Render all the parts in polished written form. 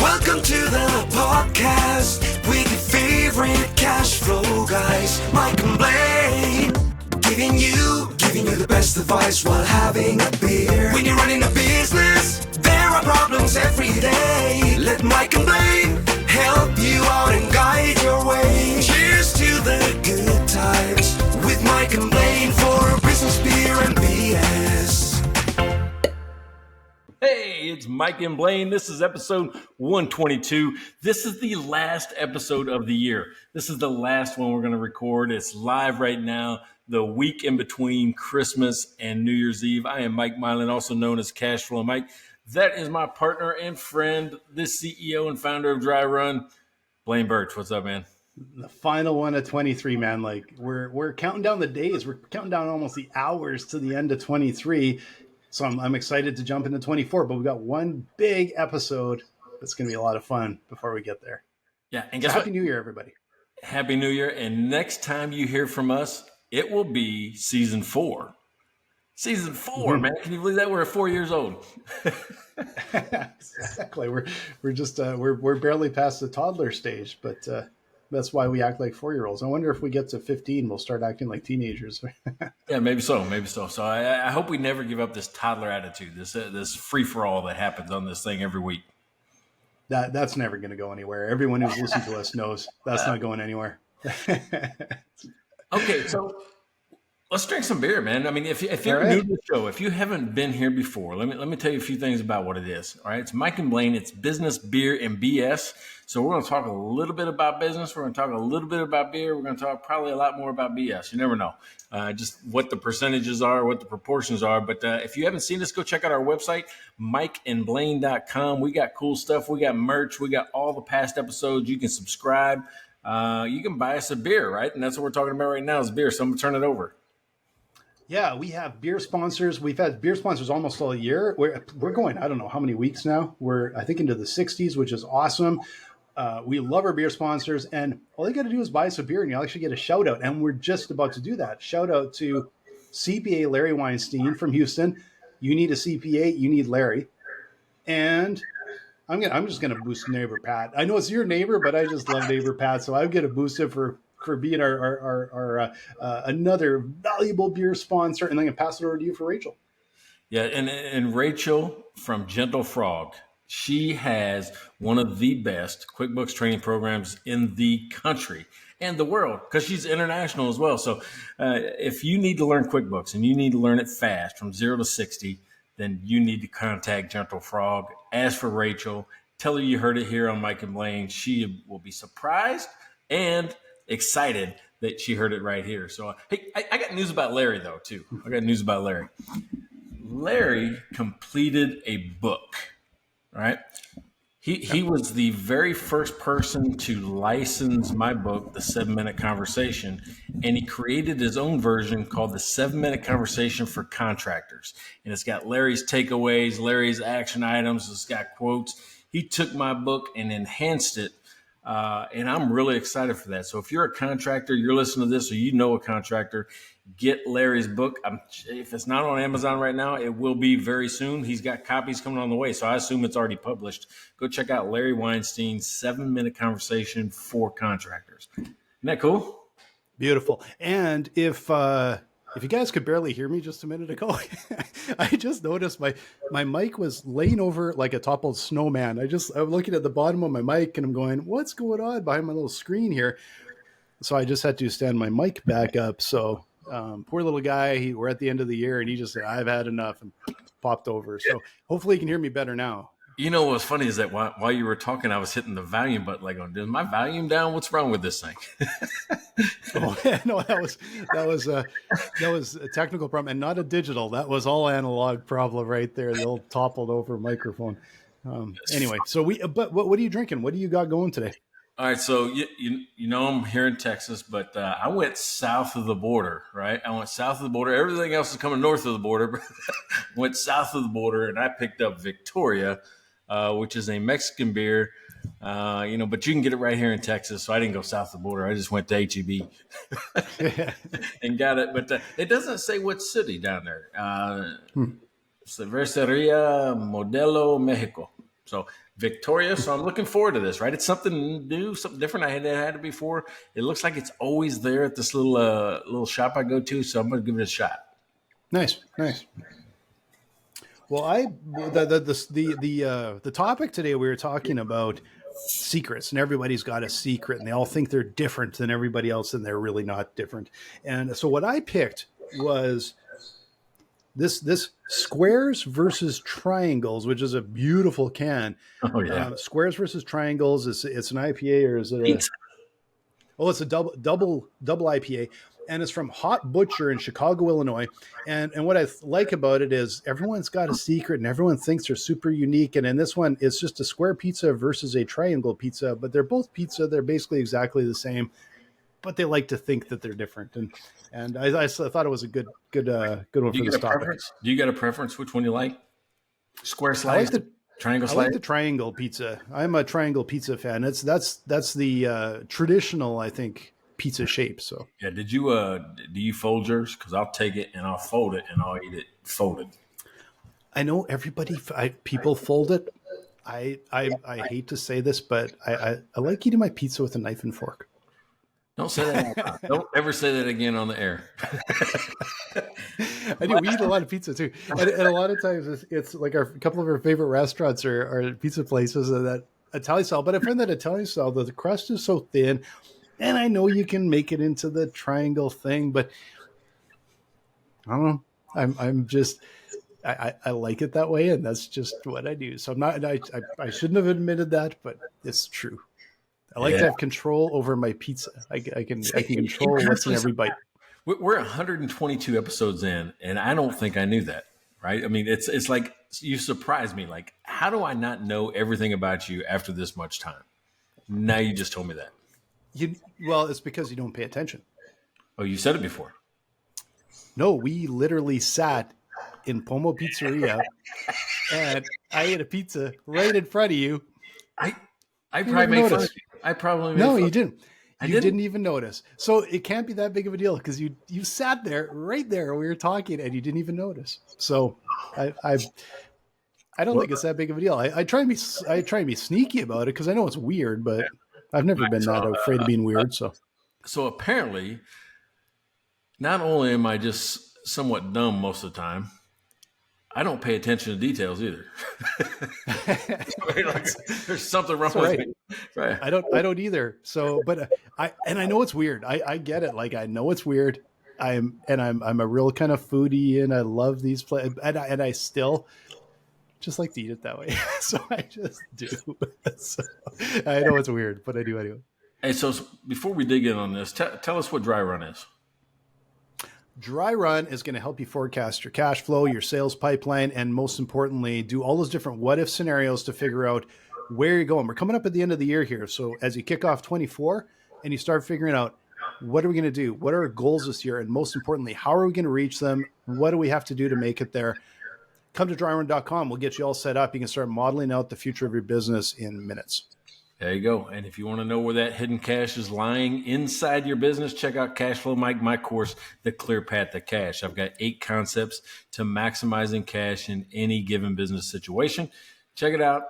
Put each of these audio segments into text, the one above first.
Welcome to the podcast with your favorite cash flow guys, Mike and Blaine. Giving you the best advice while having a beer. When you're running a business, there are problems every day. Let Mike and Blaine help you out and guide your way. Cheers to the good times with Mike and Blaine for business, beer, and BS. Hey, it's Mike and Blaine. This is episode 122. This is the last episode of the year. This is the last one we're going to record. It's live right now, the week in between Christmas and New Year's Eve. I am Mike Mylan, also known as Cashflow Mike. That is my partner and friend, the CEO and founder of Dry Run, Blaine Birch. What's up, man? The final one of 23, man. Like we're counting down the days. We're counting down almost the hours to the end of 23. So I'm excited to jump into 24, but we've got one big episode that's going to be a lot of fun before we get there. Yeah, and guess Happy what? New Year, everybody. Happy New Year. And next time you hear from us, it will be season 4. Season 4, man. Can you believe that? We're 4 years old. Exactly. We're just we're barely past the toddler stage, but that's why we act like 4-year-olds. I wonder if we get to 15, we'll start acting like teenagers. Yeah, maybe so. So I hope we never give up this toddler attitude, this free-for-all that happens on this thing every week. That's never going to go anywhere. Everyone who's listened to us knows that's not going anywhere. Okay, so let's drink some beer, man. I mean, if you're All right. new to the show, if you haven't been here before, let me tell you a few things about what it is. All right, it's Mike and Blaine. It's business, beer, and BS. So we're going to talk a little bit about business. We're going to talk a little bit about beer. We're going to talk probably a lot more about BS. You never know, just what the percentages are, what the proportions are. But if you haven't seen us, go check out our website, mikeandblaine.com. We got cool stuff. We got merch. We got all the past episodes. You can subscribe. You can buy us a beer, right? And that's what we're talking about right now is beer. So I'm going to turn it over. Yeah, we have beer sponsors. We've had beer sponsors almost all year. We're going, I don't know how many weeks now. We're, I think, into the 60s, which is awesome. We love our beer sponsors, and all you got to do is buy us a beer, and you'll actually get a shout out. And we're just about to do that. Shout out to CPA Larry Weinstein from Houston. You need a CPA, you need Larry. And I'm just gonna boost neighbor Pat. I know it's your neighbor, but I just love neighbor Pat, so I'm gonna boost it for being our another valuable beer sponsor, and then I'm gonna pass it over to you for Rachel. Yeah, and Rachel from Gentle Frog, she has one of the best QuickBooks training programs in the country and the world because she's international as well. So if you need to learn QuickBooks and you need to learn it fast from 0 to 60, then you need to contact Gentle Frog. As for Rachel, tell her you heard it here on Mike and Blaine. She will be surprised and excited that she heard it right here. So, hey, I got news about Larry, though, too. I got news about Larry. Larry completed a book, right? He was the very first person to license my book, The 7-Minute Conversation, and he created his own version called The 7-Minute Conversation for Contractors. And it's got Larry's takeaways, Larry's action items, it's got quotes. He took my book and enhanced it, and I'm really excited for that. So if you're a contractor, you're listening to this, or you know a contractor, get Larry's book. If it's not on Amazon right now, it will be very soon. He's got copies coming on the way, so I assume it's already published. Go check out Larry Weinstein's 7-Minute Conversation for Contractors. Isn't that cool? Beautiful. And if you guys could barely hear me just a minute ago, I just noticed my mic was laying over like a toppled snowman. I'm looking at the bottom of my mic and I'm going, what's going on behind my little screen here? So I just had to stand my mic back up. So poor little guy, we're at the end of the year and he just said, I've had enough, and popped over. So hopefully you can hear me better now. You know what's funny is that while you were talking, I was hitting the volume button, like, is my volume down? What's wrong with this thing? Oh, no, that was a technical problem and not a digital. That was all analog problem right there. The old toppled over microphone. Anyway, so but what are you drinking? What do you got going today? All right, so you know I'm here in Texas, but I went south of the border, right? I went south of the border. Everything else is coming north of the border. Went south of the border, and I picked up Victoria, which is a Mexican beer. But you can get it right here in Texas. So I didn't go south of the border. I just went to HEB and got it. But it doesn't say what city down there. Cerveceria Modelo Mexico. So Victoria, so I'm looking forward to this, right? It's something new, something different. I hadn't had it before. It looks like it's always there at this little shop I go to. So I'm going to give it a shot. Nice. Well, the topic today, we were talking about secrets, and everybody's got a secret, and they all think they're different than everybody else, and they're really not different. And so what I picked was this squares versus triangles, which is a beautiful can. Oh yeah. Squares versus triangles. It's an IPA, or is it a? Oh, it's a double IPA, and it's from Hot Butcher in Chicago, Illinois. And what I like about it is everyone's got a secret, and everyone thinks they're super unique. And in this one, it's just a square pizza versus a triangle pizza, but they're both pizza. They're basically exactly the same, but they like to think that they're different. And I thought it was a good one for this topic. Do you got a preference? Which one you like? Square slice, triangle slice? I like the triangle pizza. I'm a triangle pizza fan. That's the traditional, I think, pizza shape. So yeah. Do you fold yours? Because I'll take it and I'll fold it and I'll eat it folded. I know people fold it. I hate to say this, but I like eating my pizza with a knife and fork. Don't say that. Don't ever say that again on the air. I do. We eat a lot of pizza too, and a lot of times it's like a couple of our favorite restaurants are pizza places that Italian style. But I find that Italian style, the crust is so thin, and I know you can make it into the triangle thing, but I don't know. I'm just I like it that way, and that's just what I do. So I'm not. I shouldn't have admitted that, but it's true. I like to have control over my pizza. I can control what's in every bite. We're 122 episodes in, and I don't think I knew that. Right? I mean, it's like you surprised me. Like, how do I not know everything about you after this much time? Now you just told me that. Well, it's because you don't pay attention. Oh, you said it before. No, we literally sat in Pomo Pizzeria, and I ate a pizza right in front of you. I probably made fun of you. I probably made no, fun. You didn't. You didn't even notice. So it can't be that big of a deal because you sat there right there. We were talking and you didn't even notice. So I don't think it's that big of a deal. I try and be sneaky about it because I know it's weird, but I've never been that afraid of being weird. So apparently, not only am I just somewhat dumb most of the time, I don't pay attention to details either. There's something wrong with me. Right. I don't either. So, but I know it's weird. I get it. Like I know it's weird. I'm a real kind of foodie, and I love these places, and I still just like to eat it that way. So I just do. So, I know it's weird, but I do anyway. Hey, so before we dig in on this, tell us what dry run is. Dry Run is going to help you forecast your cash flow, your sales pipeline, and most importantly, do all those different what if scenarios to figure out where you're going. We're coming up at the end of the year here. So as you kick off 24 and you start figuring out what are we going to do? What are our goals this year? And most importantly, how are we going to reach them? What do we have to do to make it there? Come to dryrun.com. We'll get you all set up. You can start modeling out the future of your business in minutes. There you go. And if you want to know where that hidden cash is lying inside your business, check out Cashflow Mike, my course, The Clear Path to Cash. I've got 8 concepts to maximizing cash in any given business situation. Check it out.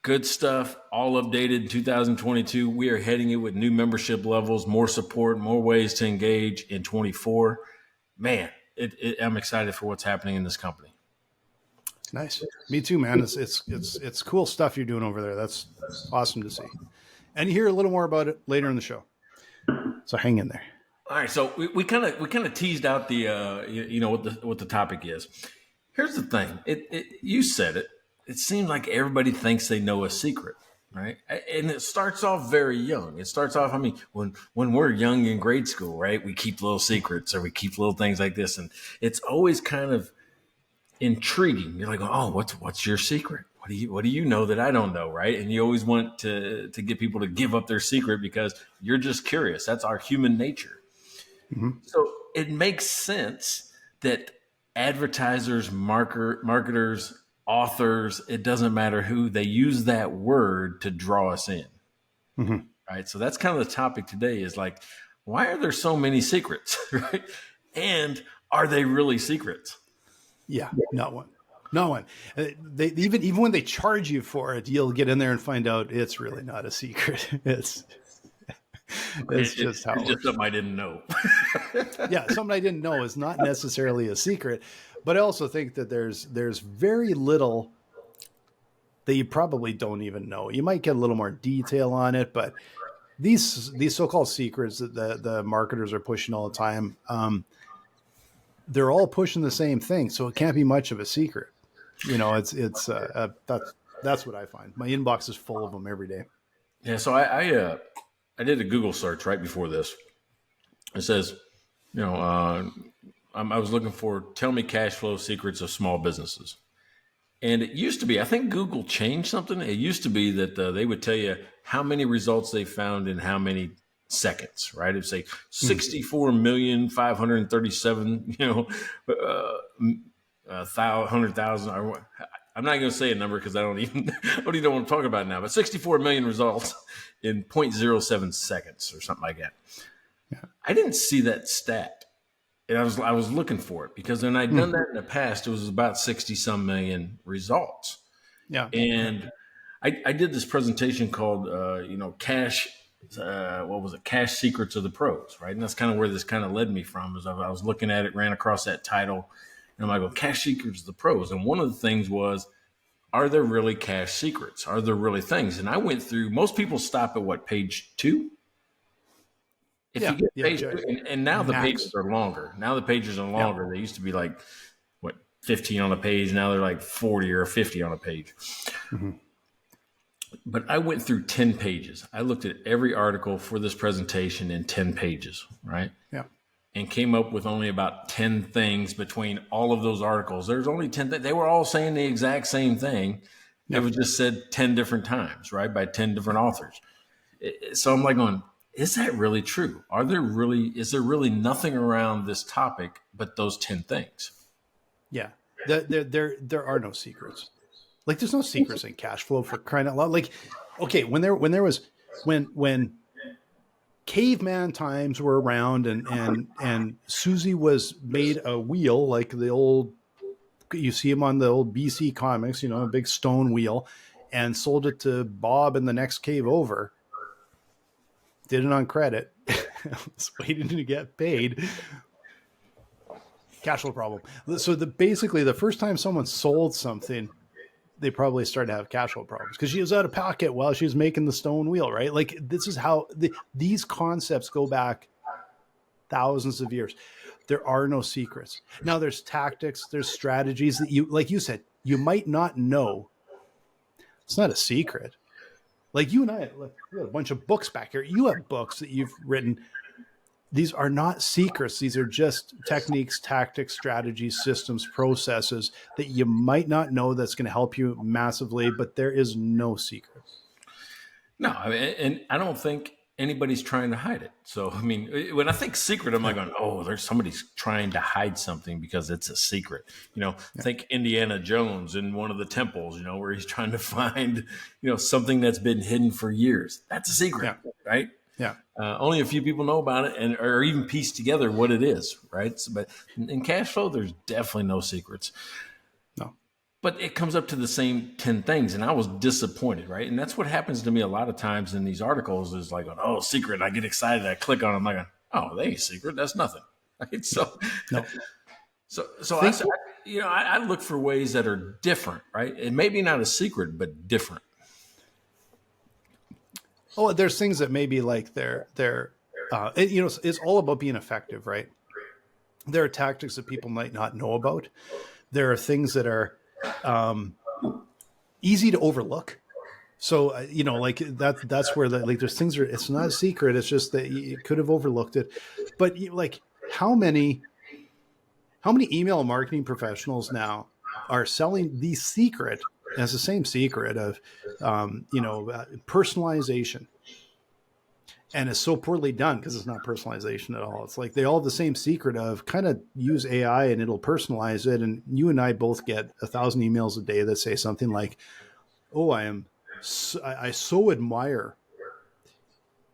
Good stuff. All updated in 2022. We are heading it with new membership levels, more support, more ways to engage in 24. Man, I'm excited for what's happening in this company. Nice. Me too, man. It's cool stuff you're doing over there. That's awesome to see. And you hear a little more about it later in the show. So hang in there. All right. So we kind of teased out the what the topic is. Here's the thing. You said it. It seems like everybody thinks they know a secret, right? And it starts off very young. It starts off, I mean, when we're young in grade school, right? We keep little secrets or we keep little things like this. And it's always kind of intriguing. You're like, oh, what's your secret? What do you know that I don't know, right? And you always want to get people to give up their secret because you're just curious. That's our human nature. Mm-hmm. So it makes sense that advertisers, marketers, authors, it doesn't matter who, they use that word to draw us in. Mm-hmm. Right? So that's kind of the topic today is like, why are there so many secrets, right? And are they really secrets? Yeah, not one. No one. They even when they charge you for it, you'll get in there and find out it's really not a secret. It's just how it It's just works. something I didn't know. Yeah, something I didn't know is not necessarily a secret, but I also think that there's very little that you probably don't even know. You might get a little more detail on it, but these so-called secrets that the marketers are pushing all the time, they're all pushing the same thing, so it can't be much of a secret. That's what I find. My inbox is full of them every day. Yeah, so I did a Google search right before this. It says, I was looking for tell me cash flow secrets of small businesses. And it used to be, I think Google changed something. It used to be that they would tell you how many results they found in how many seconds, right? It would say 64,537,000, 100,000. I'm not going to say a number because I don't even want to talk about it now, but 64 million results in 0.07 seconds or something like that. Yeah. I didn't see that stat. And I was looking for it because when I'd done that in the past, it was about 60 some million results. Yeah. And I did this presentation called, cash, Cash Secrets of the Pros, right? And that's kind of where this kind of led me from, is I was looking at it, ran across that title, and I'm like, Cash Secrets of the Pros. And one of the things was, are there really cash secrets? Are there really things? And I went through, most people stop at page 2? If you get page 2, and now the pages are longer. Now the pages are longer. They used to be 15 on a page. Now they're 40 or 50 on a page. Mm-hmm. But I went through 10 pages. I looked at every article for this presentation in 10 pages, right? Yeah. And came up with only about 10 things between all of those articles. There's only 10 things. They were all saying the exact same thing. It was just said 10 different times, right? By 10 different authors. So I'm going, is that really true? Is there really nothing around this topic but those 10 things? Yeah. There are no secrets. There's no secrets in cash flow, for crying out loud. When caveman times were around and Susie was made a wheel, like the old, you see him on the old BC comics, a big stone wheel, and sold it to Bob in the next cave over. Did it on credit. Was waiting to get paid. Cash flow problem. So basically the first time someone sold something, they probably started to have cash flow problems because she was out of pocket while she was making the stone wheel, right? This is how these concepts go back thousands of years. There are no secrets. Now there's tactics, there's strategies that you said, you might not know. It's not a secret. You and I, we have a bunch of books back here. You have books that you've written. These are not secrets. These are just techniques, tactics, strategies, systems, processes that you might not know that's going to help you massively, but there is no secret. No, and I don't think anybody's trying to hide it. So, when I think secret, I'm going, oh, there's somebody's trying to hide something because it's a secret. Think Indiana Jones in one of the temples, where he's trying to find, something that's been hidden for years. That's a secret, right? Yeah. Only a few people know about it or even piece together what it is, right? So, but in cash flow, there's definitely no secrets. No. But it comes up to the same 10 things, and I was disappointed, right? And that's what happens to me a lot of times in these articles is secret. I get excited. I click on it. I'm like, oh, they ain't secret. That's nothing, right? So, no. So I look for ways that are different, right? It may be not a secret, but different. Oh, there's things that maybe it's all about being effective, right? There are tactics that people might not know about. There are things that are easy to overlook. So, that's where there's things it's not a secret. It's just that you could have overlooked it. But how many email marketing professionals now are selling the secret as the same secret of, personalization. And it's so poorly done because it's not personalization at all. It's they all have the same secret of kind of use AI and it'll personalize it. And you and I both get 1,000 emails a day that say something like, oh, I so admire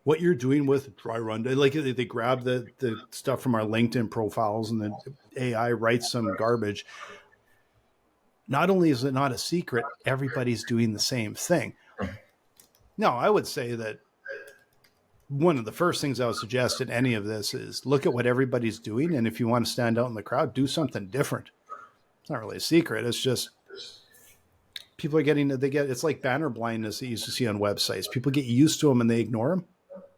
what you're doing with dry run. They grab the stuff from our LinkedIn profiles and then AI writes some garbage. not only is it not a secret, everybody's doing the same thing. Now, I would say that one of the first things I would suggest in any of this is look at what everybody's doing. And if you want to stand out in the crowd, do something different. It's not really a secret. It's just people are it's like banner blindness that you used to see on websites. People get used to them and they ignore them.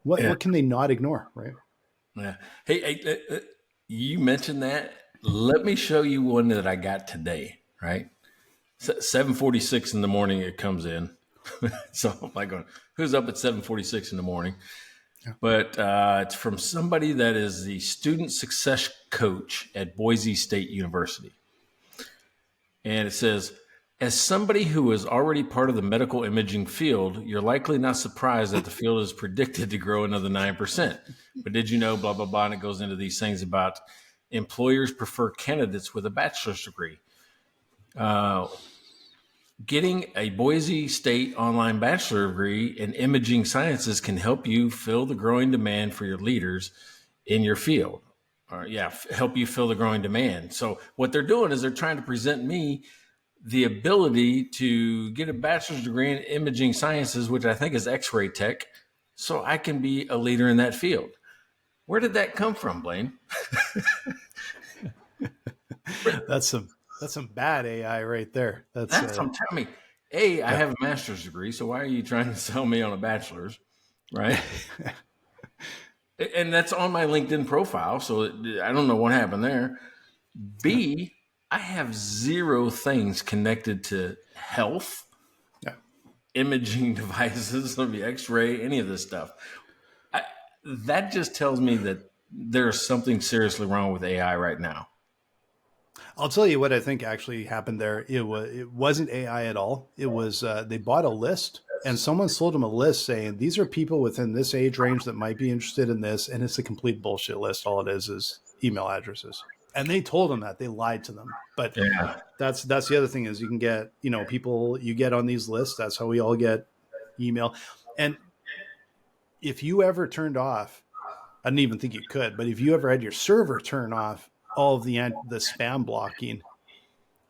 What can they not ignore? Right. Yeah. Hey, you mentioned that. Let me show you one that I got today. Right. 7:46 in the morning, it comes in. So I'm like, who's up at 7:46 in the morning? Yeah. But it's from somebody that is the student success coach at Boise State University. And it says, as somebody who is already part of the medical imaging field, you're likely not surprised that the field is predicted to grow another 9%. But did you know, blah, blah, blah, and it goes into these things about employers prefer candidates with a bachelor's degree. Getting a Boise State online bachelor degree in imaging sciences can help you fill the growing demand for your leaders in your field. Help you fill the growing demand. So what they're doing is they're trying to present me the ability to get a bachelor's degree in imaging sciences, which I think is X-ray tech, so I can be a leader in that field. Where did that come from, Blaine? That's some bad AI right there. That's what I'm telling me. I have a master's degree, so why are you trying to sell me on a bachelor's, right? And that's on my LinkedIn profile, so I don't know what happened there. B, I have 0 things connected to health, imaging devices, X-ray, any of this stuff. That just tells me that there's something seriously wrong with AI right now. I'll tell you what I think actually happened there. It wasn't AI at all. It was they bought a list and someone sold them a list saying these are people within this age range that might be interested in this, and it's a complete bullshit list. All it is email addresses. And they told them that. They lied to them. But that's the other thing is you can get, people you get on these lists. That's how we all get email. And if you ever turned off, I didn't even think you could, but if you ever had your server turn off all of the spam blocking,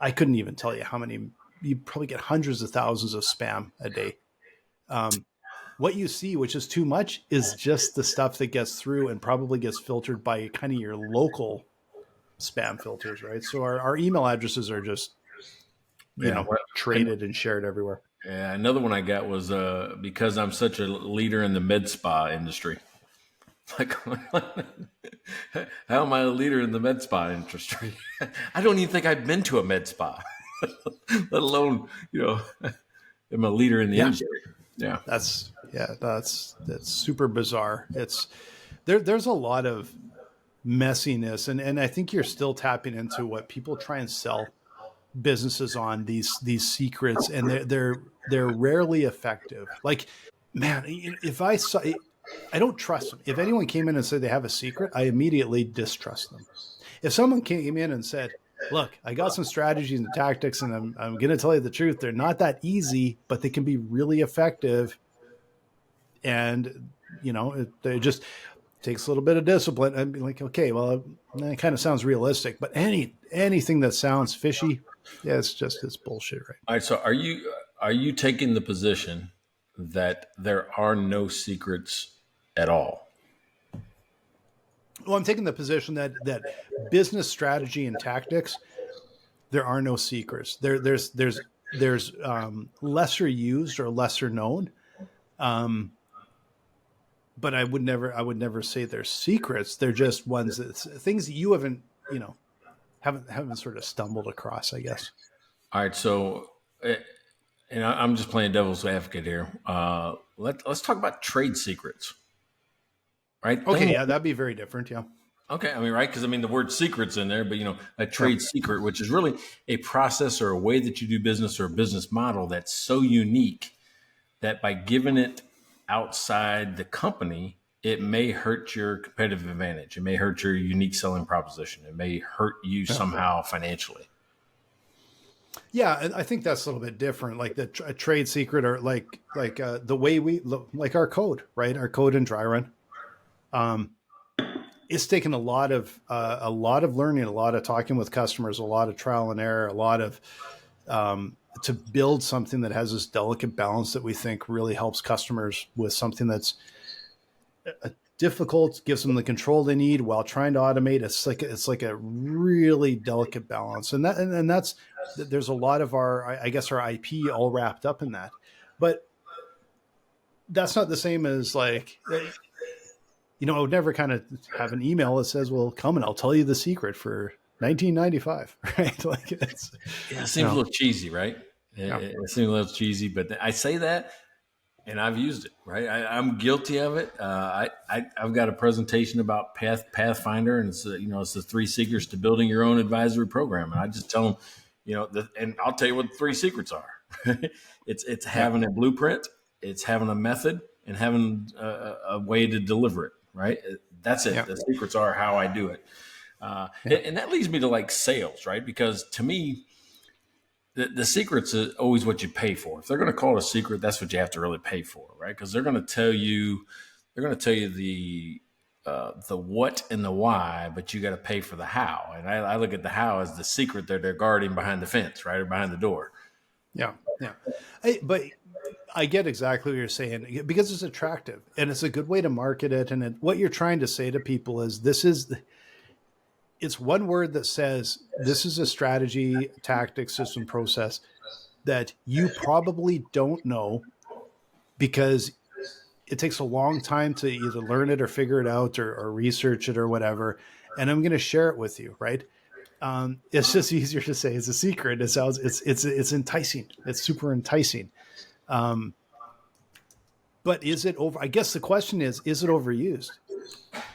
I couldn't even tell you how many. You probably get hundreds of thousands of spam a day. What you see, which is too much, is just the stuff that gets through and probably gets filtered by kind of your local spam filters, right? So our email addresses are just, traded and shared everywhere. Yeah, another one I got was because I'm such a leader in the med spa industry. Like, how am I a leader in the med spa industry? I don't even think I've been to a med spa, let alone, I'm a leader in the industry. Yeah. That's super bizarre. It's there's a lot of messiness. And I think you're still tapping into what people try and sell businesses on, these secrets, and they're rarely effective. Like, man, if I don't trust them. If anyone came in and said they have a secret, I immediately distrust them. If someone came in and said, look, I got some strategies and tactics, and I'm going to tell you the truth. They're not that easy, but they can be really effective. And, it just takes a little bit of discipline. I'd be like, okay, well, that kind of sounds realistic, but anything that sounds fishy, it's bullshit, right? All right. So are you taking the position that there are no secrets at all? Well, I'm taking the position that business strategy and tactics, there are no secrets. There's lesser used or lesser known. But I would never say they're secrets. They're just things that you haven't sort of stumbled across, I guess. All right. So, and I'm just playing devil's advocate here. Let's talk about trade secrets. Right. Okay. Yeah, that'd be very different. Yeah. Okay. Right. Because the word secret's in there, but a trade secret, which is really a process or a way that you do business or a business model that's so unique that by giving it outside the company, it may hurt your competitive advantage. It may hurt your unique selling proposition. It may hurt you somehow financially. Yeah, I think that's a little bit different. Like a trade secret, or like the way we look, like our code, right? Our code in dry run. It's taken a lot of learning, a lot of talking with customers, a lot of trial and error, a lot of to build something that has this delicate balance that we think really helps customers with something that's difficult, gives them the control they need while trying to automate. It's like a really delicate balance, and that's there's a lot of our our IP all wrapped up in that, but that's not the same as like. I would never kind of have an email that says, "Well, come and I'll tell you the secret for 1995," right? Like it seems a little cheesy, right? It seems a little cheesy, but I say that, and I've used it, right? I'm guilty of it. I've got a presentation about Pathfinder, and it's it's the 3 secrets to building your own advisory program, and I just tell them, and I'll tell you what the 3 secrets are. It's having a blueprint, it's having a method, and having a way to deliver it. Right. That's it. Yeah. The secrets are how I do it. And that leads me to like sales, right? Because to me, the secret's is always what you pay for. If they're going to call it a secret, that's what you have to really pay for, right? Because they're going to tell you the what and the why, but you got to pay for the how. And I look at the how as the secret that they're guarding behind the fence, right? Or behind the door. Yeah. Yeah. But I get exactly what you're saying because it's attractive and it's a good way to market it. And what you're trying to say to people is it's one word that says this is a strategy, tactic, system, process that you probably don't know because it takes a long time to either learn it or figure it out or research it or whatever. And I'm going to share it with you. Right. It's just easier to say it's a secret. It sounds, it's enticing. It's super enticing. But is it over? I guess the question is it overused?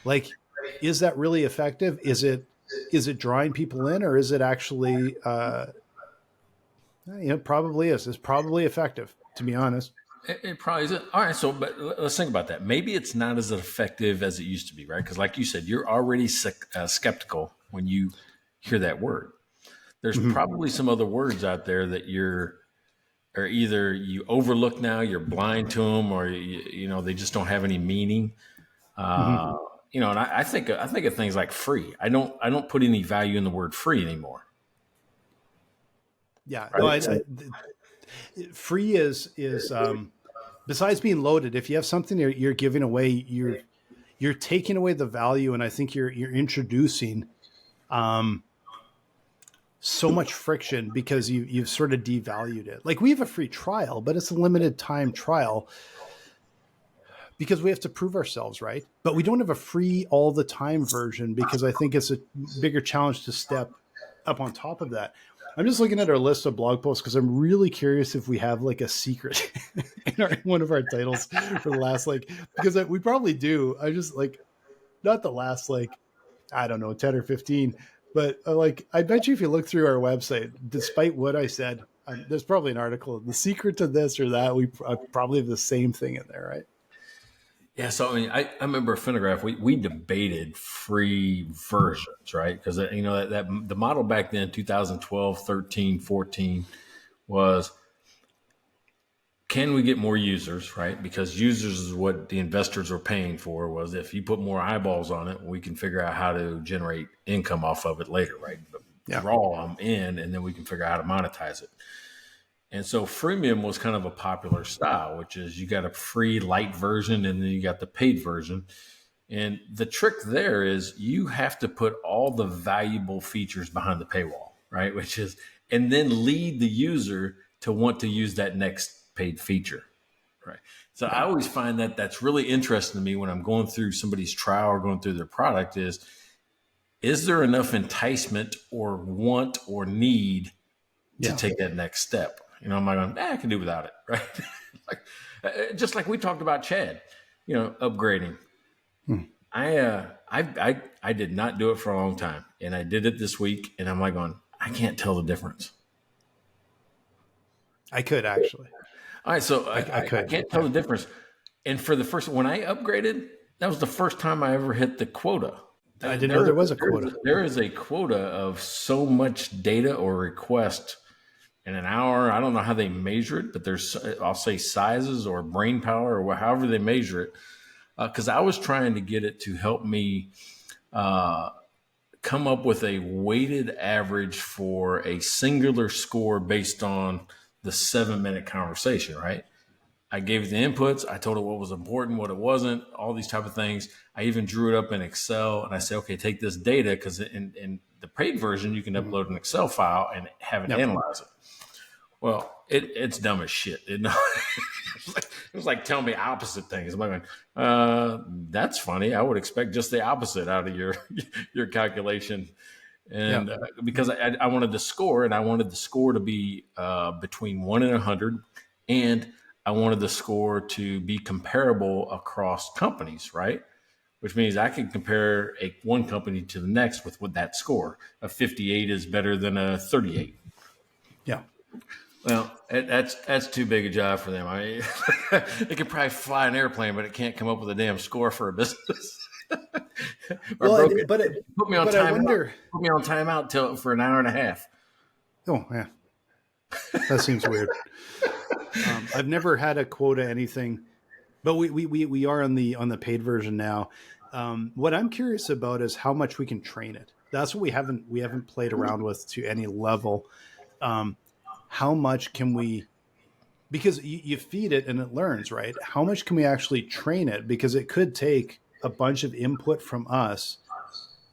Like, is that really effective? Is it drawing people in, or is it actually, probably is. It's probably effective, to be honest. It probably isn't. All right. So, but let's think about that. Maybe it's not as effective as it used to be, right? Because like you said, you're already skeptical when you hear that word. There's probably some other words out there that or either you overlook now, you're blind to them, or they just don't have any meaning. And I think of things like free. I don't put any value in the word free anymore. Yeah, right? No, free is besides being loaded. If you have something you're giving away, you're taking away the value, and I think you're introducing so much friction because you've sort of devalued it. Like we have a free trial, but it's a limited time trial because we have to prove ourselves, right? But we don't have a free all the time version because I think it's a bigger challenge to step up on top of that. I'm just looking at our list of blog posts because I'm really curious if we have like a secret in one of our titles for the last, because we probably do. I just not the last, I don't know, 10 or 15. But I bet you if you look through our website, despite what I said, there's probably an article, the secret to this or that. We probably have the same thing in there, right? Yeah. So, I mean, I remember Finograph, we debated free versions, right? Because, that the model back then, 2012, 13, 14 was, can we get more users, right? Because users is what the investors were paying for. Was if you put more eyeballs on it, we can figure out how to generate income off of it later, right? But draw them in, and then we can figure out how to monetize it. And so freemium was kind of a popular style, which is you got a free light version and then you got the paid version. And the trick there is you have to put all the valuable features behind the paywall, right? Which is, and then lead the user to want to use that next paid feature, right? So I always find that that's really interesting to me when I'm going through somebody's trial or going through their product is there enough enticement or want or need to take that next step? Am I going, I can do without it, right? Just like we talked about Chad, upgrading. I did not do it for a long time, and I did it this week, and I'm going, I can't tell the difference. I could actually. All right, so I can't tell the difference. And for the first, when I upgraded, that was the first time I ever hit the quota. I didn't know there was a quota. There is a quota of so much data or request in an hour. I don't know how they measure it, but there's, I'll say sizes or brain power or however they measure it. Because I was trying to get it to help me kind come up with a weighted average for a singular score based on the 7-minute conversation, right? I gave it the inputs. I told it what was important, what it wasn't, all these type of things. I even drew it up in Excel, and I said, okay, take this data, because in the paid version, you can upload an Excel file and have it analyze it. Well, it's dumb as shit. It was like telling me opposite things. I'm like, that's funny. I would expect just the opposite out of your calculation. And because I wanted the score, and I wanted the score to be between 1 and 100, and I wanted the score to be comparable across companies, right? Which means I can compare one company to the next with that score. A 58 is better than a 38. Yeah. Well, that's too big a job for them. I mean, it could probably fly an airplane, but it can't come up with a damn score for a business. Well, put me on timeout for an hour and a half. Oh yeah, that seems weird. I've never had a quota anything, but we are on the paid version now. What I'm curious about is how much we can train it. That's what we haven't played around with to any level. How much can we, because you feed it and it learns, right? How much can we actually train it? Because it could take a bunch of input from us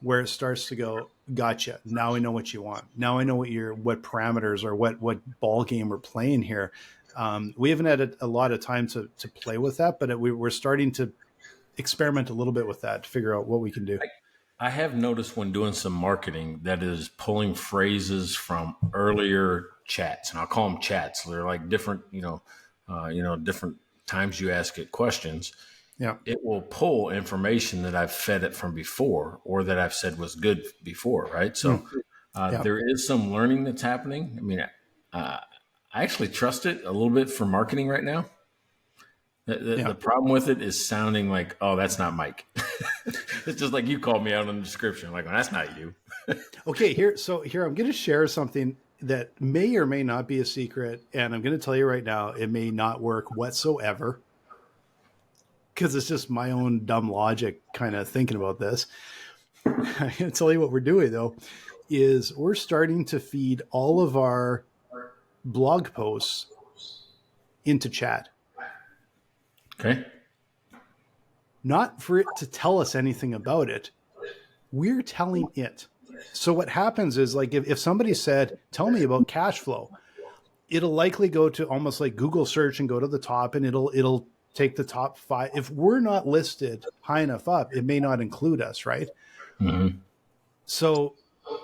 where it starts to go, gotcha. Now I know what you want. Now I know what parameters or what ball game we're playing here. We haven't had a lot of time to play with that, but we're starting to experiment a little bit with that to figure out what we can do. I have noticed when doing some marketing that is pulling phrases from earlier chats, and I'll call them chats. They're like different, different times you ask it questions. Yeah. It will pull information that I've fed it from before, or that I've said was good before. Right. So there is some learning that's happening. I mean, I actually trust it a little bit for marketing right now. The problem with it is sounding like, oh, that's not Mike. It's just like you called me out in the description. I'm like, well, that's not you. Okay, here I'm going to share something that may or may not be a secret, and I'm going to tell you right now, it may not work whatsoever, because it's just my own dumb logic kind of thinking about this. I'm going to tell you what we're doing, though, is we're starting to feed all of our blog posts into chat. Okay. Not for it to tell us anything about it. We're telling it. So what happens is, like, if somebody said, tell me about cash flow, it'll likely go to almost like Google search and go to the top, and it'll take the top 5. If we're not listed high enough up, it may not include us, right? Mm-hmm. So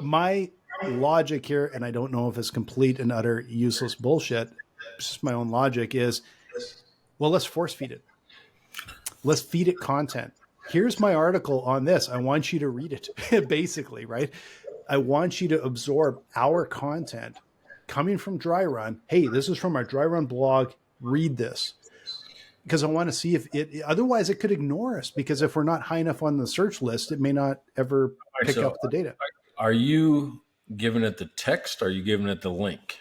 my logic here, and I don't know if it's complete and utter useless bullshit, it's just my own logic, is, well, let's force feed it. Let's feed it content. Here's my article on this. I want you to read it, basically, right? I want you to absorb our content coming from Dry Run. Hey, this is from our Dry Run blog. Read this. Because I want to see if it, otherwise it could ignore us, because if we're not high enough on the search list, it may not ever pick up the data. Are you giving it the text? Or are you giving it the link?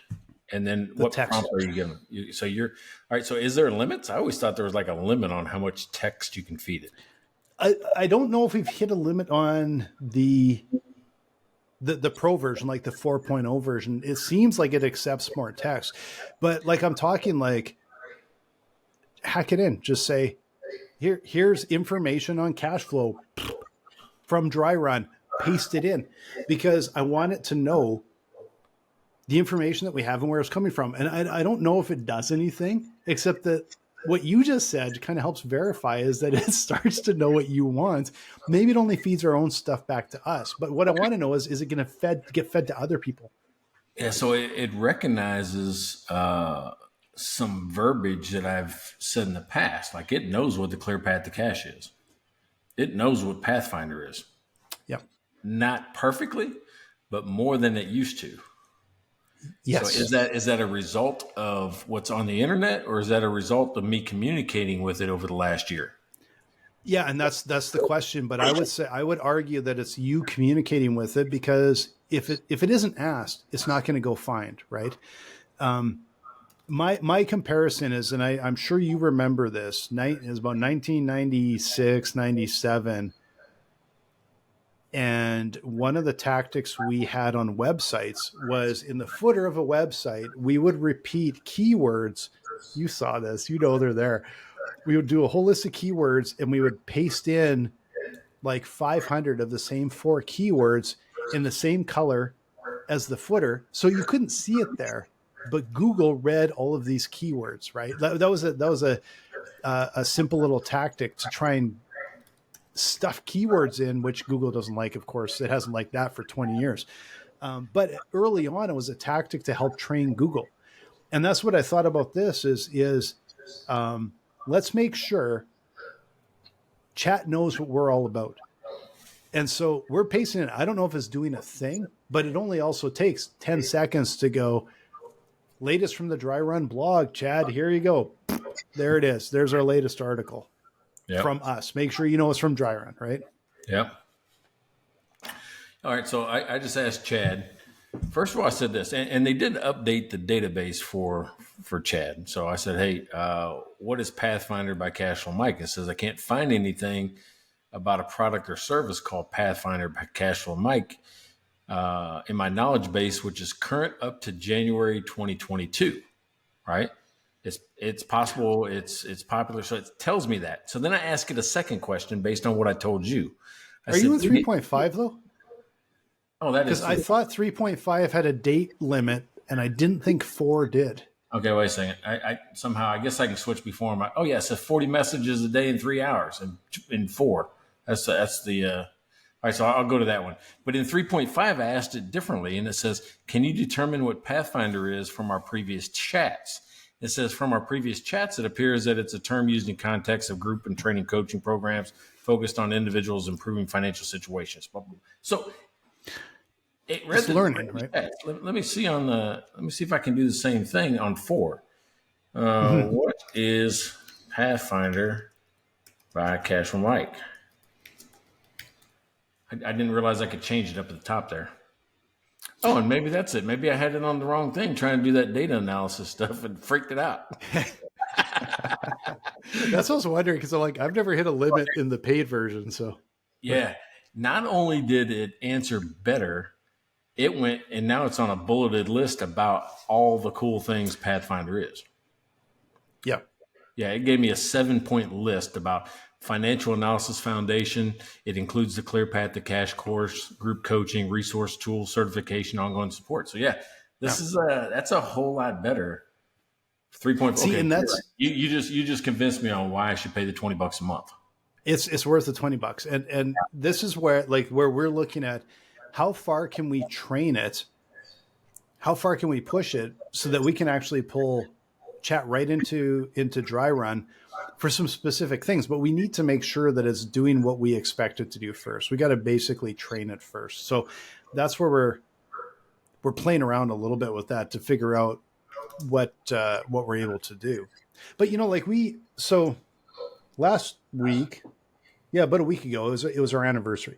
And then what prompt are you giving? So you're all right. So is there limits? I always thought there was like a limit on how much text you can feed it. I don't know if we've hit a limit on the pro version, like the 4.0 version. It seems like it accepts more text, but like I'm talking like hack it in. Just say, here's information on cash flow from Dry Run. Paste it in, because I want it to know the information that we have and where it's coming from. And I don't know if it does anything, except that what you just said kind of helps verify is that it starts to know what you want. Maybe it only feeds our own stuff back to us. But what I want to know is it going to get fed to other people? Yeah, so it recognizes some verbiage that I've said in the past. Like, it knows what the clear path to cash is. It knows what Pathfinder is. Yep. Not perfectly, but more than it used to. Yes. So is that a result of what's on the internet, or is that a result of me communicating with it over the last year? Yeah, and that's the question. But I would argue that it's you communicating with it, because if it isn't asked, it's not going to go find, right? My comparison is, and I'm sure you remember this, is about 1996, 97. And one of the tactics we had on websites was in the footer of a website, we would repeat keywords. You saw this, you know, they're there. We would do a whole list of keywords and we would paste in like 500 of the same 4 keywords in the same color as the footer. So you couldn't see it there, but Google read all of these keywords, right? That was a simple little tactic to try and stuff keywords in, which Google doesn't like. Of course, it hasn't liked that for 20 years. But early on, it was a tactic to help train Google. And that's what I thought about this is let's make sure chat knows what we're all about. And so we're pasting it. I don't know if it's doing a thing, but it only also takes 10 seconds to go, latest from the Dry Run blog, Chad, here you go. There it is. There's our latest article from us. Make sure you know it's from Dry Run, right? Yep. All right. So I just asked Chad. First of all, I said this, and they did update the database for Chad. So I said, hey, what is Pathfinder by Cashflow Mike? It says I can't find anything about a product or service called Pathfinder by Cashflow Mike in my knowledge base, which is current up to January 2022, right? It's possible, it's popular, so it tells me that. So then I ask it a second question based on what I told you. Are you in 3.5 though? Oh, that is. Because I thought 3.5 had a date limit, and I didn't think 4 did. Okay, wait a second. I somehow, I guess I can switch before my. Oh yeah, it says 40 messages a day in 3 hours, and in 4. That's the. All right, so I'll go to that one. But in 3.5, I asked it differently, and it says, "Can you determine what Pathfinder is from our previous chats?" It says, "From our previous chats, it appears that it's a term used in context of group and training coaching programs focused on individuals improving financial situations." So. It's learning, right? Let me see if I can do the same thing on 4. What is Pathfinder by Cashflow Mike? I didn't realize I could change it up at the top there. Oh, and maybe that's it. Maybe I had it on the wrong thing trying to do that data analysis stuff and freaked it out. That's what I was wondering, because I've never hit a limit in the paid version. So yeah, not only did it answer better, it went, and now it's on a bulleted list about all the cool things Pathfinder is. Yeah. Yeah, it gave me a 7-point list about financial analysis foundation. It includes the Clear Path to Cash course, group coaching, resource tools, certification, ongoing support. So yeah, that's a whole lot better. 3.4. See, okay, and that's right. You just convinced me on why I should pay the $20 a month. It's worth the $20. And this is where we're looking at, how far can we train it? How far can we push it so that we can actually pull chat right into Dry Run for some specific things? But we need to make sure that it's doing what we expect it to do first. We got to basically train it first. So that's where we're playing around a little bit with that to figure out what we're able to do. But so last week, about a week ago, it was our anniversary.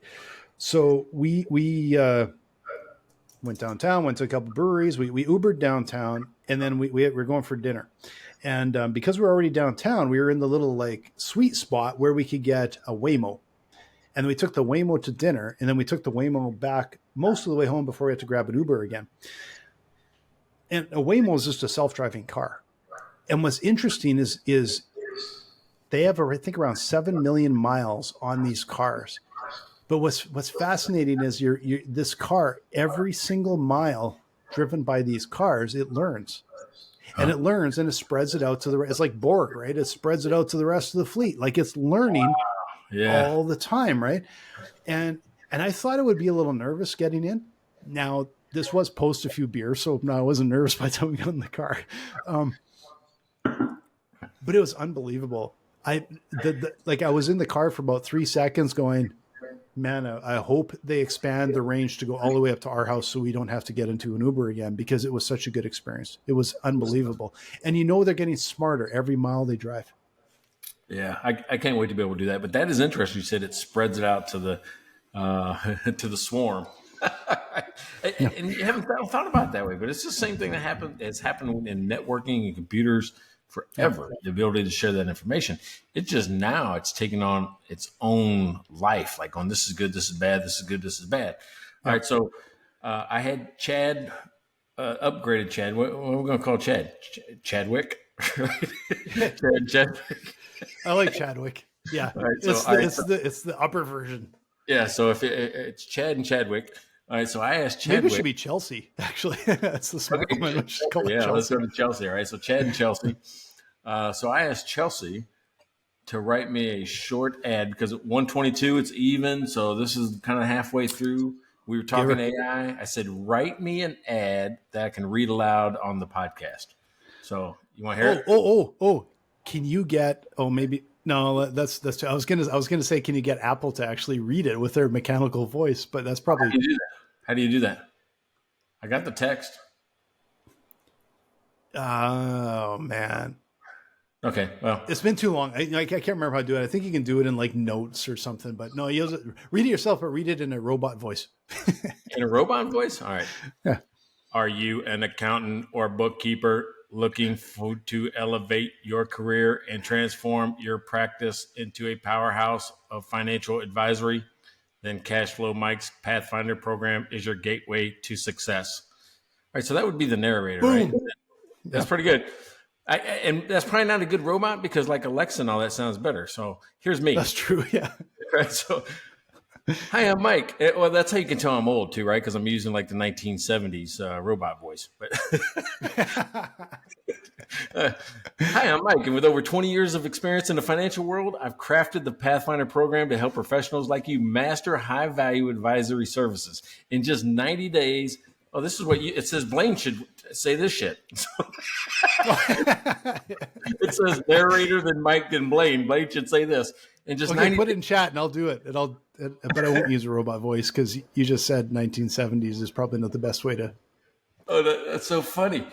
So we went downtown, went to a couple breweries. We Ubered downtown, and then we were going for dinner. And because we were already downtown, we were in the little sweet spot where we could get a Waymo. And we took the Waymo to dinner, and then we took the Waymo back most of the way home before we had to grab an Uber again. And a Waymo is just a self-driving car. And what's interesting is they have, I think, around 7 million miles on these cars. But what's fascinating is this car, every single mile driven by these cars, it learns. And it learns and it spreads it out to the, it's like Borg, right? It spreads it out to the rest of the fleet. Like it's learning all the time, right? And I thought it would be a little nervous getting in. Now, this was post a few beers, so no, I wasn't nervous by the time we got in the car. But it was unbelievable. I was in the car for about 3 seconds going, man, I hope they expand the range to go all the way up to our house so we don't have to get into an Uber again, because it was such a good experience. It was unbelievable. And they're getting smarter every mile they drive. Yeah, I can't wait to be able to do that. But that is interesting. You said it spreads it out to the to the swarm. And you haven't thought about it that way, but it's the same thing that has happened in networking and computers forever, the ability to share that information. It's just now it's taking on its own life, like on this is good, this is bad, this is good, this is bad. All right. So I had Chad, upgraded Chad. What are we going to call Chad? Chadwick? Chadwick. I like Chadwick. Yeah. Right, It's the upper version. Yeah. So if it's Chad and Chadwick. All right. So I asked Chadwick. Maybe it should be Chelsea, actually. That's the smart one. Let's go to Chelsea. All right. So Chad and Chelsea. So I asked Chelsea to write me a short ad because at 122, it's even. So this is kind of halfway through. We were talking AI. I said, write me an ad that I can read aloud on the podcast. So you want to hear it? Oh, can you get, maybe, no, that's, I was going to say, can you get Apple to actually read it with their mechanical voice? But that's probably. How do you do that? I got the text. Oh, man. Okay, well, it's been too long. I can't remember how to do it. I think you can do it in like notes or something, but no, read it yourself, but read it in a robot voice. In a robot voice? All right. Yeah. Are you an accountant or bookkeeper looking to elevate your career and transform your practice into a powerhouse of financial advisory? Then Cashflow Mike's Pathfinder program is your gateway to success. All right, so that would be the narrator, right? That's pretty good. And that's probably not a good robot because like Alexa and all that sounds better. So here's me. That's true. Yeah. Right. So, hi, I'm Mike. Well, that's how you can tell I'm old too, right? Because I'm using like the 1970s robot voice. But hi, I'm Mike. And with over 20 years of experience in the financial world, I've crafted the Pathfinder program to help professionals like you master high value advisory services in just 90 days. Oh, this is what it says. Blaine should say this shit. It says narrator than Mike and Blaine. Blaine should say this. And just put it in chat and I'll do it. But I won't use a robot voice because you just said 1970s is probably not the best way to. Oh, that's so funny.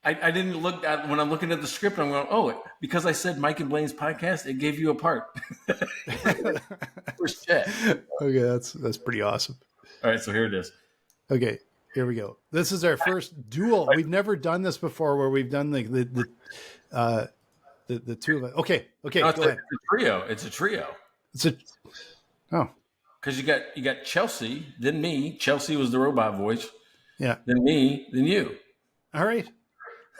I didn't look at when I'm looking at the script. I'm going, because I said Mike and Blaine's podcast, it gave you a part. Where's Chat? Okay, that's pretty awesome. All right, so here it is. Okay. Here we go. This is our first duel. We've never done this before where we've done the two of us. Okay. No, go ahead. It's a trio. Because you got Chelsea, then me. Chelsea was the robot voice. Yeah. Then me, then you. All right.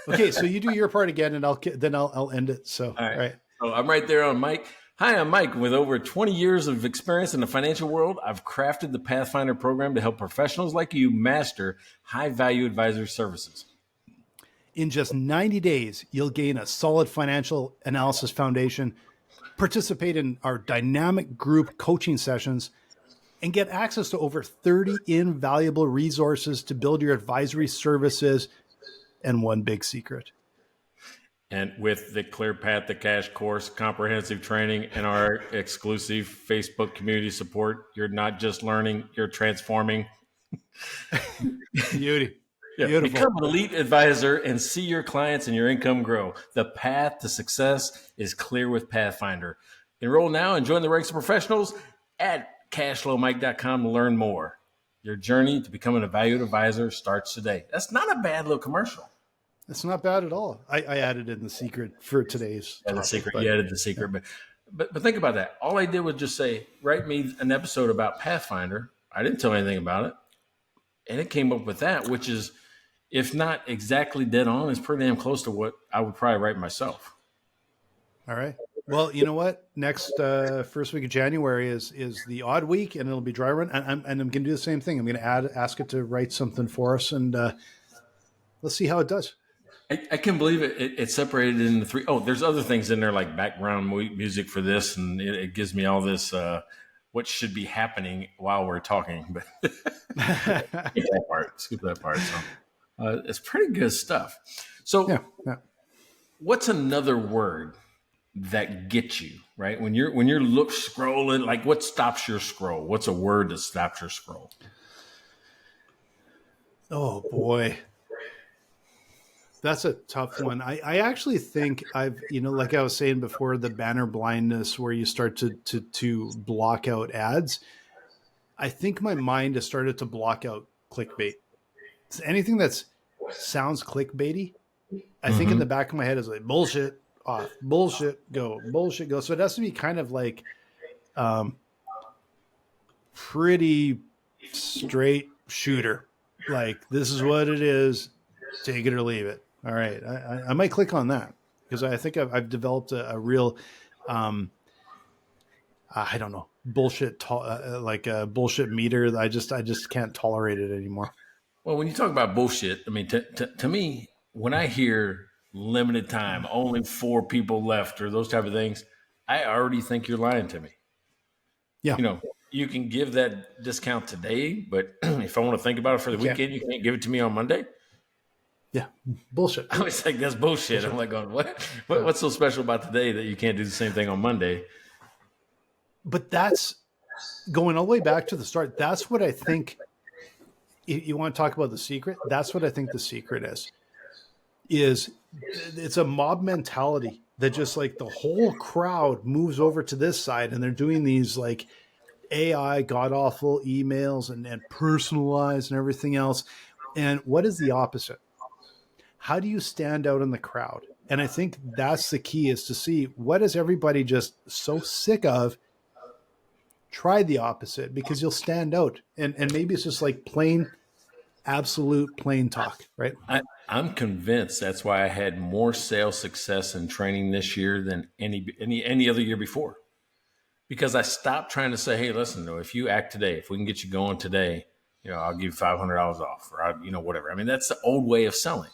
Okay, so you do your part again, and I'll end it. So all right. So I'm right there on Mike. Hi, I'm Mike. With over 20 years of experience in the financial world, I've crafted the Pathfinder program to help professionals like you master high-value advisory services. In just 90 days, you'll gain a solid financial analysis foundation, participate in our dynamic group coaching sessions, and get access to over 30 invaluable resources to build your advisory services, and one big secret. And with the Clear Path to Cash course, comprehensive training, and our exclusive Facebook community support, you're not just learning, you're transforming. Beauty. Yeah. Beautiful. Become an elite advisor and see your clients and your income grow. The path to success is clear with Pathfinder. Enroll now and join the ranks of professionals at cashflowmike.com to learn more. Your journey to becoming a valued advisor starts today. That's not a bad little commercial. It's not bad at all. I added in the secret for today's topic, the secret. You added the secret, but think about that. All I did was just say, write me an episode about Pathfinder. I didn't tell anything about it, and it came up with that, which is, if not exactly dead on, it's pretty damn close to what I would probably write myself. All right. Well, you know what? Next first week of January is the odd week, and it'll be dry run. And I'm going to do the same thing. I'm going to ask it to write something for us, and let's see how it does. I can believe it separated into three. Oh, there's other things in there like background music for this, and it gives me all this what should be happening while we're talking. But skip that part. So it's pretty good stuff. So, yeah. What's another word that gets you right when you're scrolling? Like, what stops your scroll? What's a word that stops your scroll? Oh boy. That's a tough one. I actually think I've, like I was saying before, the banner blindness where you start to block out ads. I think my mind has started to block out clickbait. Anything that sounds clickbaity, I think in the back of my head is like bullshit off, bullshit go, bullshit go. So it has to be kind of like pretty straight shooter. Like, this is what it is. Take it or leave it. All right. I might click on that because I think I've developed a real, I don't know, bullshit, like a bullshit meter. I just can't tolerate it anymore. Well, when you talk about bullshit, I mean, to me, when I hear limited time, only 4 people left, or those type of things, I already think you're lying to me. Yeah. You know, you can give that discount today, but if I want to think about it for the weekend, you can't give it to me on Monday. Yeah, bullshit. I was like, that's bullshit. I'm like, going, what's so special about today that you can't do the same thing on Monday? But that's going all the way back to the start. That's what I think. You want to talk about the secret? That's what I think the secret is it's a mob mentality that just like the whole crowd moves over to this side and they're doing these like AI god awful emails and personalized and everything else. And what is the opposite? How do you stand out in the crowd? And I think that's the key, is to see what is everybody just so sick of. Try the opposite, because you'll stand out. And maybe it's just like absolute plain talk, right? I'm convinced that's why I had more sales success in training this year than any other year before. Because I stopped trying to say, hey, listen, though, if you act today, if we can get you going today, I'll give you $500 off, or whatever. I mean, that's the old way of selling.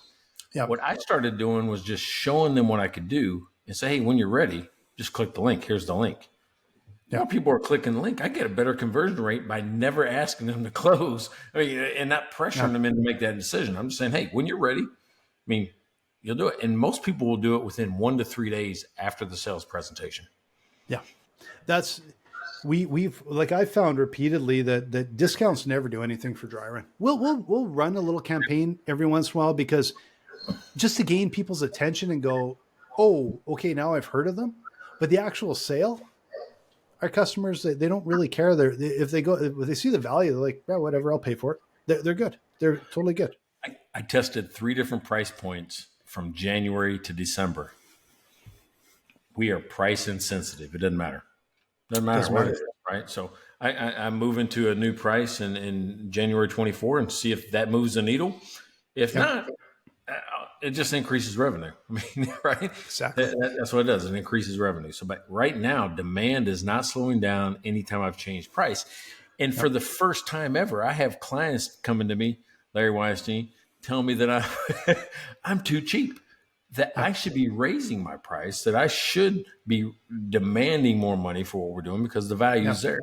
Yeah. What I started doing was just showing them what I could do and say, hey, when you're ready, just click the link. Here's the link. Yeah. More people are clicking the link. I get a better conversion rate by never asking them to close, and not pressuring them in to make that decision. I'm just saying, hey, when you're ready, I mean, you'll do it. And most people will do it within 1 to 3 days after the sales presentation. Yeah. That's we've like I found repeatedly that discounts never do anything for dry run. We'll run a little campaign every once in a while, because just to gain people's attention and go, oh, okay, now I've heard of them. But the actual sale, our customers, they don't really care. If they see the value, they're like, yeah, whatever, I'll pay for it. They're good. They're totally good. I tested 3 different price points from January to December. We are price insensitive. It doesn't matter. Doesn't matter what it is, right? So I move into a new price in January 24 and see if that moves the needle. If not, it just increases revenue. I mean, right? Exactly. That's what it does. It increases revenue. So, but right now, demand is not slowing down anytime I've changed price. And for the first time ever, I have clients coming to me, Larry Weinstein, telling me that I'm too cheap, that I should be raising my price, that I should be demanding more money for what we're doing, because the value is there.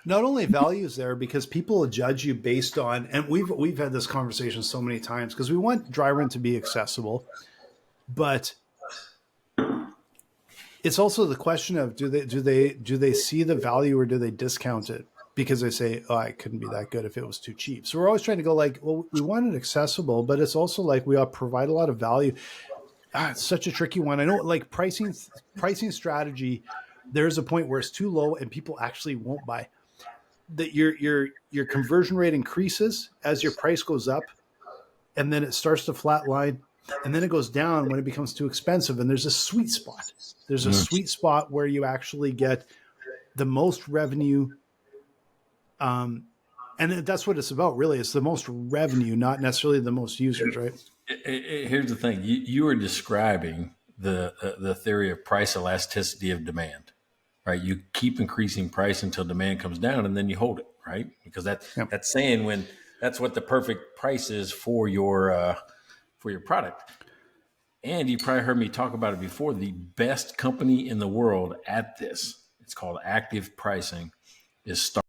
Not only value is there, because people will judge you based on, and we've had this conversation so many times, because we want dry run to be accessible, but it's also the question of do they see the value, or do they discount it because they say, oh, it couldn't be that good if it was too cheap. So we're always trying to go like, well, we want it accessible, but it's also like we provide a lot of value. It's such a tricky one. I know, like pricing strategy, there's a point where it's too low and people actually won't buy. That your conversion rate increases as your price goes up, and then it starts to flatline, and then it goes down when it becomes too expensive. And there's a sweet spot. There's a sweet spot where you actually get the most revenue. And that's what it's about, really. It's the most revenue, not necessarily the most users, right? Here's the thing. You are describing the theory of price elasticity of demand. Right, you keep increasing price until demand comes down, and then you hold it, right? Because that's saying when that's what the perfect price is for your product. And you probably heard me talk about it before. The best company in the world at this, it's called active pricing, is Star.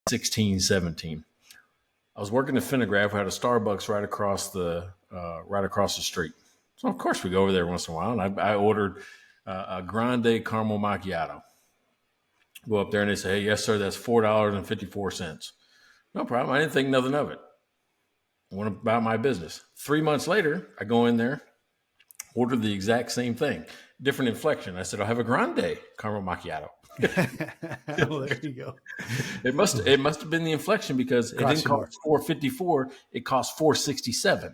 $16, $17. I was working at Finnegraph. We had a Starbucks right across the street. So of course we go over there once in a while, and I ordered a grande caramel macchiato. Go up there and they say, hey, yes, sir, that's $4.54. No problem. I didn't think nothing of it. I went about my business. 3 months later, I go in there, order the exact same thing, different inflection. I said, I'll have a grande caramel macchiato. Well, there you go. It must have been the inflection because it didn't cost $4.54. It cost $4.67.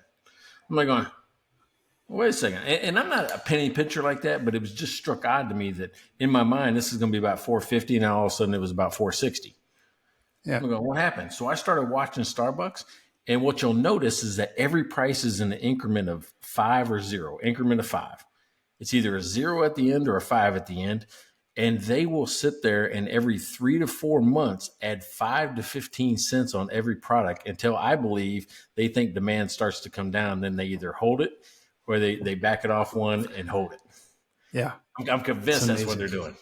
I'm like going, wait a second. And I'm not a penny pincher like that, but it was just struck odd to me that in my mind, this is going to be about $4.50. And now all of a sudden it was about $4.60. Yeah. I'm going, what happened? So I started watching Starbucks. And what you'll notice is that every price is in an increment of 5 or 0, increment of 5. It's either a 0 at the end or a 5 at the end. And they will sit there and every 3 to 4 months add 5 to 15 cents on every product until I believe they think demand starts to come down. Then they either hold it or they back it off one and hold it. Yeah. I'm convinced that's what they're doing.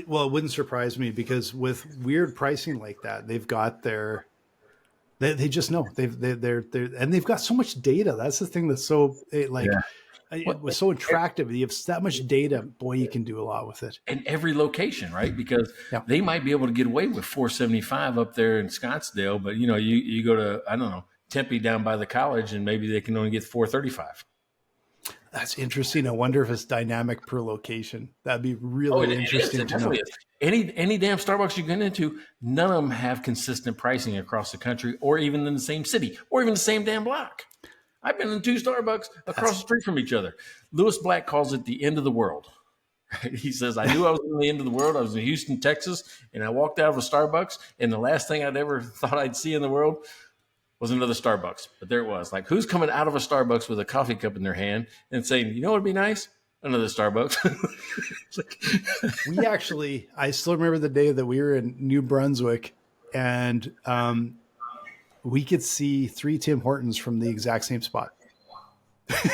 Well, it wouldn't surprise me because with weird pricing like that, they've got their... They just know they're and they've got so much data. That's the thing that's so it was so attractive. You have that much data, boy, you can do a lot with it. In every location, right? Because they might be able to get away with $4.75 up there in Scottsdale, but you go to, I don't know, Tempe down by the college, and maybe they can only get $4.35. That's interesting. I wonder if it's dynamic per location. That'd be really interesting to know. Any damn Starbucks you get into, none of them have consistent pricing across the country or even in the same city or even the same damn block. I've been in 2 Starbucks across the street from each other. Lewis Black calls it the end of the world. Right? He says, I knew I was in the end of the world. I was in Houston, Texas, and I walked out of a Starbucks, and the last thing I'd ever thought I'd see in the world was another Starbucks. But there it was. Like, who's coming out of a Starbucks with a coffee cup in their hand and saying, you know what would be nice? Another Starbucks. We actually, I still remember the day that we were in New Brunswick and we could see 3 Tim Hortons from the exact same spot.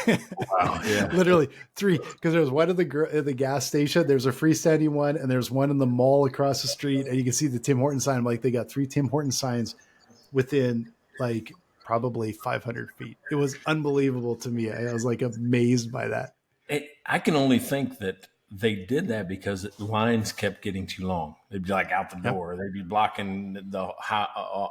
Wow, yeah. Literally 3, because there was one at the gas station, there's a freestanding one, and there's one in the mall across the street, and you can see the Tim Hortons sign. I'm like, they got 3 Tim Hortons signs within like probably 500 feet. It was unbelievable to me. I was like amazed by that. I can only think that they did that because lines kept getting too long. They'd be like out the door. They'd be blocking the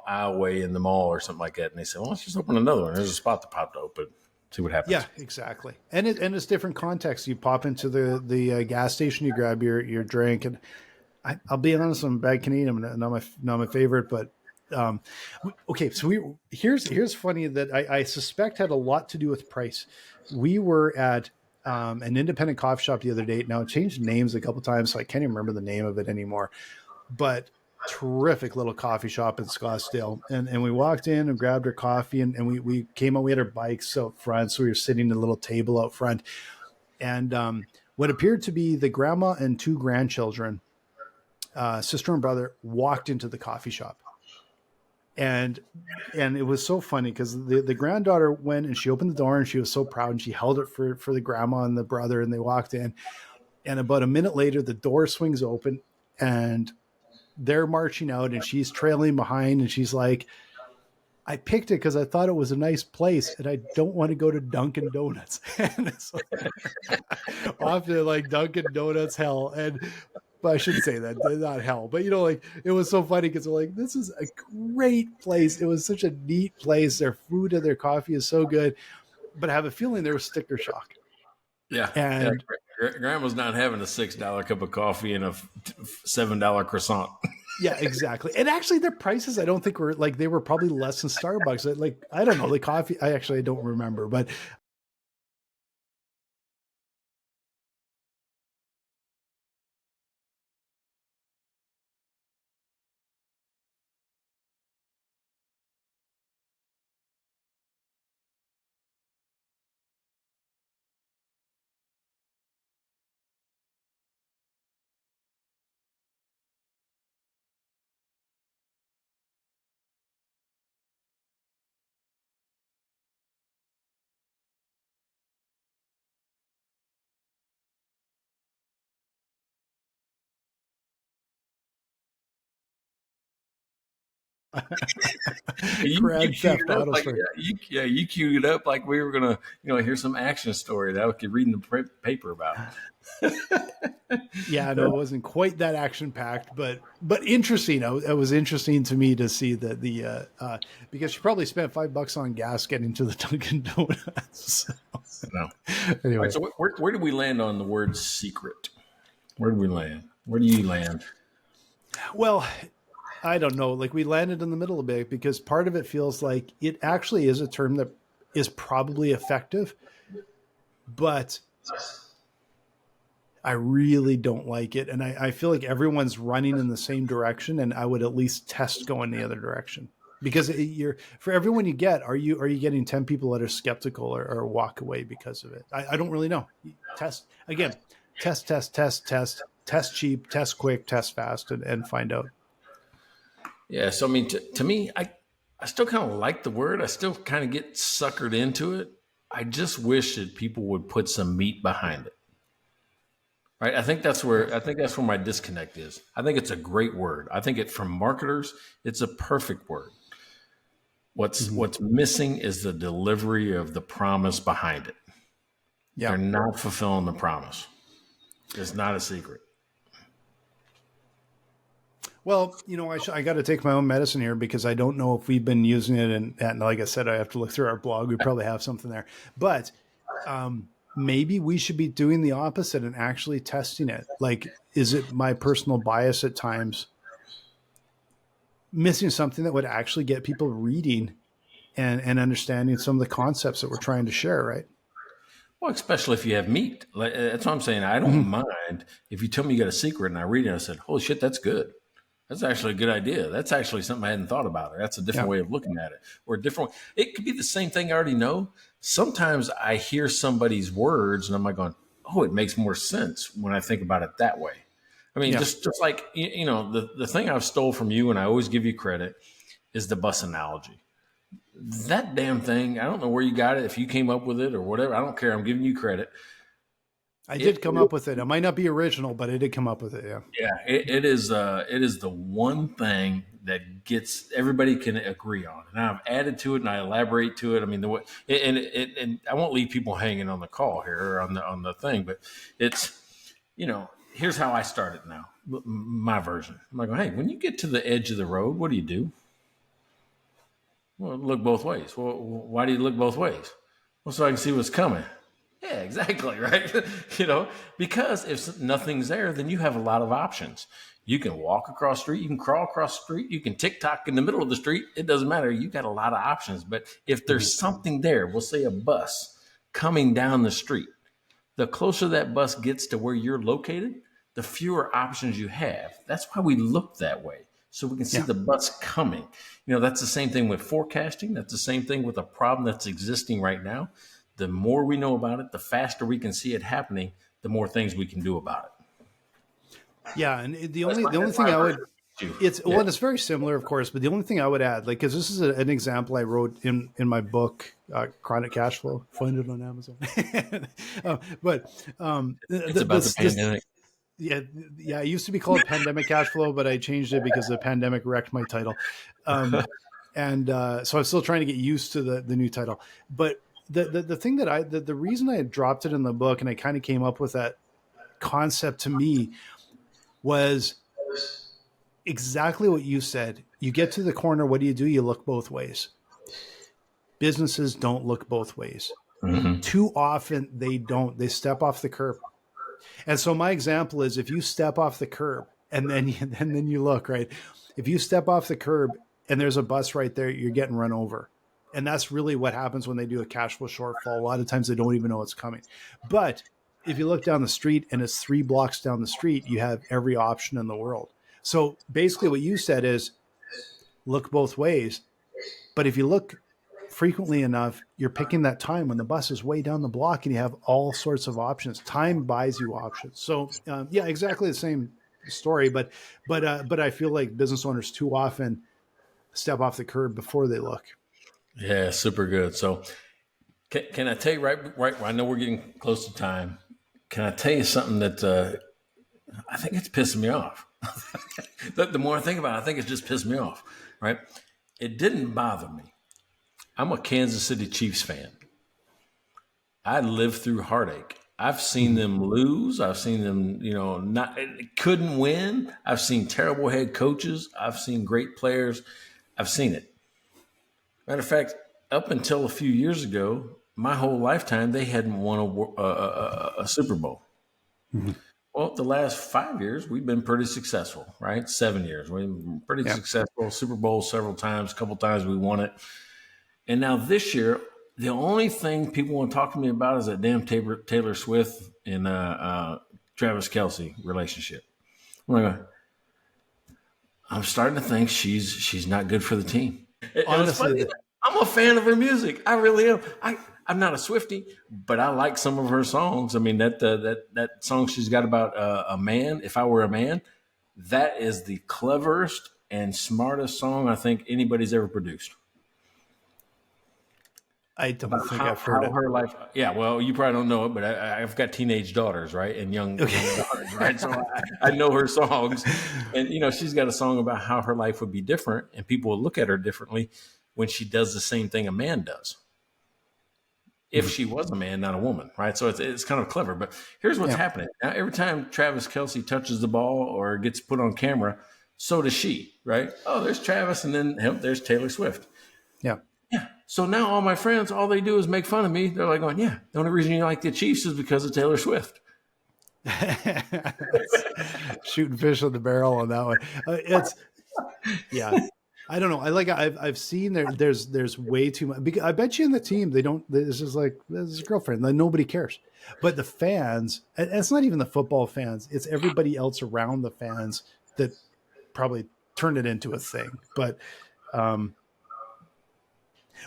aisleway in the mall or something like that. And they said, well, let's just open another one. There's a spot that popped open. See what happens. Yeah, exactly. And it's different context. You pop into the gas station, you grab your drink. And I'll be honest, I'm a bad Canadian. I'm not my favorite, but okay. So here's funny that I suspect had a lot to do with price. We were at an independent coffee shop the other day. Now it changed names a couple times, so I can't even remember the name of it anymore. But terrific little coffee shop in Scottsdale. And we walked in and grabbed our coffee and we came out, we had our bikes out front. So we were sitting at a little table out front. And what appeared to be the grandma and 2 grandchildren, sister and brother, walked into the coffee shop. And it was so funny because the granddaughter went and she opened the door and she was so proud and she held it for the grandma and the brother and they walked in. And about a minute later, the door swings open and they're marching out and she's trailing behind and she's like, I picked it because I thought it was a nice place and I don't want to go to Dunkin' Donuts. And it's like, off to like Dunkin' Donuts hell. But I shouldn't say that, not hell. But like it was so funny because we're like, this is a great place. It was such a neat place. Their food and their coffee is so good. But I have a feeling there was sticker shock. Yeah. And Grandma's not having a $6 cup of coffee and a $7 croissant. Yeah, exactly. And actually their prices, I don't think were like, they were probably less than Starbucks. Like, I don't know, the coffee, I don't remember, but You queued it up like we were gonna, hear some action story that I could read in the paper about. Yeah, no, it wasn't quite that action packed, but interesting. It was interesting to me to see that because she probably spent $5 on gas getting to the Dunkin' Donuts. No. All Anyway, right, so where do we land on the word secret? Where do we land? Where do you land? well, I don't know. Like we landed in the middle a bit because part of it feels like it actually is a term that is probably effective, but I really don't like it. And I feel like everyone's running in the same direction, and I would at least test going the other direction. Because you're for everyone you get, are you getting 10 people that are skeptical or walk away because of it? I don't really know. Test again, test cheap, test quick, test fast, and find out. Yeah. So, I mean, to me, I still kind of like the word. I still kind of get suckered into it. I just wish that people would put some meat behind it. Right. I think that's where my disconnect is. I think it's a great word. I think from marketers, it's a perfect word. What's missing is the delivery of the promise behind it. Yeah. They're not fulfilling the promise. It's not a secret. Well, I got to take my own medicine here because I don't know if we've been using it. And like I said, I have to look through our blog. We probably have something there. But maybe we should be doing the opposite and actually testing it. Like, is it my personal bias at times missing something that would actually get people reading and understanding some of the concepts that we're trying to share, right? Well, especially if you have meat. That's what I'm saying. I don't mind if you tell me you got a secret and I read it and I said, holy shit, that's good. That's actually a good idea. That's actually something I hadn't thought about. Or that's a different way of looking at it. Or a different way. It could be the same thing I already know. Sometimes I hear somebody's words and I'm like going, oh, it makes more sense when I think about it that way. I mean, just like, the thing I've stole from you, and I always give you credit, is the bus analogy. That damn thing, I don't know where you got it, if you came up with it or whatever. I don't care. I'm giving you credit. I did come up with it. It might not be original, but I did come up with it. Yeah. Yeah, it is the one thing that gets everybody can agree on. And I've added to it and I elaborate to it. I mean, the way and I won't leave people hanging on the call here or on the thing, but it's here's how I start it now. My version. I'm like, hey, when you get to the edge of the road, what do? Well, look both ways. Well, why do you look both ways? Well, so I can see what's coming. Yeah, exactly. Right. Because if nothing's there, then you have a lot of options. You can walk across the street. You can crawl across the street. You can TikTok in the middle of the street. It doesn't matter. You got a lot of options. But if there's something there, we'll say a bus coming down the street, the closer that bus gets to where you're located, the fewer options you have. That's why we look that way. So we can see the bus coming. That's the same thing with forecasting. That's the same thing with a problem that's existing right now. The more we know about it, the faster we can see it happening, the more things we can do about it. Yeah, and the only thing I would it's very similar, of course, but the only thing I would add, like, because this is an example I wrote in my book, Chronic Cash Flow. Find it on Amazon. It's about the pandemic. Yeah, it used to be called Pandemic Cash Flow, but I changed it because the pandemic wrecked my title, and so I'm still trying to get used to the new title. But the thing that the reason I had dropped it in the book and I kind of came up with that concept to me was exactly what you said. You get to the corner, what do? You look both ways. Businesses don't look both ways. Mm-hmm. Too often they don't. They step off the curb. And so my example is, if you step off the curb and then you look, right? If you step off the curb and there's a bus right there, you're getting run over. And that's really what happens when they do a cash flow shortfall. A lot of times they don't even know it's coming. But if you look down the street and it's 3 blocks down the street, you have every option in the world. So basically what you said is look both ways. But if you look frequently enough, you're picking that time when the bus is way down the block and you have all sorts of options. Time buys you options. So exactly the same story. But I feel like business owners too often step off the curb before they look. Yeah, super good. So can I tell you right? I know we're getting close to time. Can I tell you something that I think it's pissing me off? The more I think about it, I think it's just pissed me off, right? It didn't bother me. I'm a Kansas City Chiefs fan. I lived through heartache I've seen them lose. I've seen them, not couldn't win. I've seen terrible head coaches. I've seen great players. I've seen it. Matter of fact, up until a few years ago, my whole lifetime, they hadn't won a Super Bowl. Mm-hmm. Well, the last 5 years, we've been pretty successful, right? 7 years. We've been pretty successful. Super Bowl several times, a couple times we won it. And now this year, the only thing people want to talk to me about is that damn Taylor Swift and Travis Kelce relationship. I'm starting to think she's not good for the team. Honestly, I'm a fan of her music. I really am. I'm not a Swiftie, but I like some of her songs. I mean, that song she's got about a man, If I Were a Man, that is the cleverest and smartest song I think anybody's ever produced. I don't think I've heard it. Her life. Yeah, well, you probably don't know it, but I've got teenage daughters, right, and young daughters, right? So I know her songs, and she's got a song about how her life would be different, and people will look at her differently when she does the same thing a man does. If she was a man, not a woman, right? So it's kind of clever. But here's what's happening now: every time Travis Kelce touches the ball or gets put on camera, so does she, right? Oh, there's Travis, and then there's Taylor Swift. Yeah. Yeah. So now all my friends, all they do is make fun of me. They're like going, yeah, the only reason you like the Chiefs is because of Taylor Swift. Shooting fish on the barrel on that one. I don't know. I've seen there's way too much. Because I bet you in the team, this is like, this is a girlfriend. Like, nobody cares. But the fans, and it's not even the football fans. It's everybody else around the fans that probably turned it into a thing. But,